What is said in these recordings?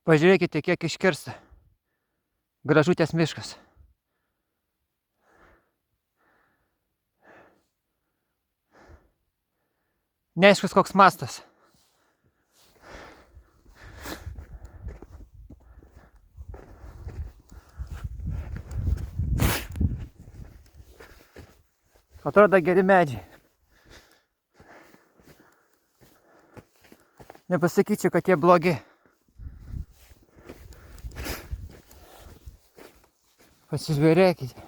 Pažiūrėkite, kiek iškirsta. Gražutės miškas. Neaiškus koks mastas. Atrodo geri medžiai. Nepasakyčiau, kad jie blogi. Pasižiūrėkite.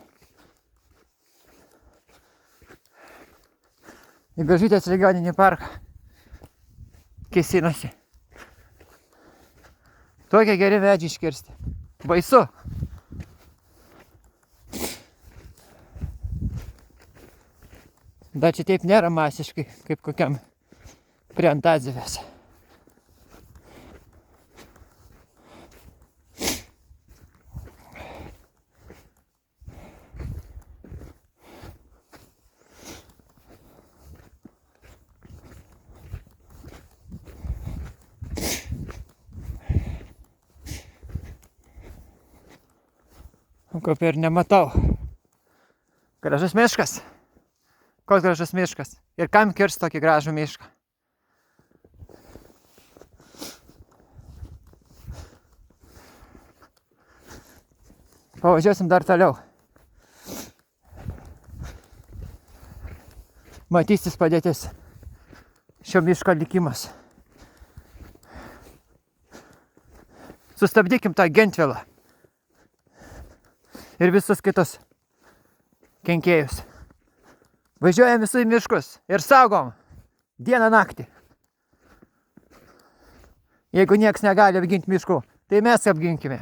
Į Gražutės regioninį parką kėsinosi. Tokie geri medžiai iškirsti. Baisu. Bet čia taip nėra masiškai, kaip kokiam prie Antazivės. Kaip ir nematau. Gražus miškas. Koks gražus miškas. Ir kam kirs tokį gražų mišką? Pavažiuosim dar toliau. Matysis padėtis. Šio miško likimas. Sustabdykim tą gentvilą. Ir visus kitus kenkėjus. Važiuojam visų į miškus ir saugom dieną naktį. Jeigu nieks negali apginti miškų, tai mes apginkime.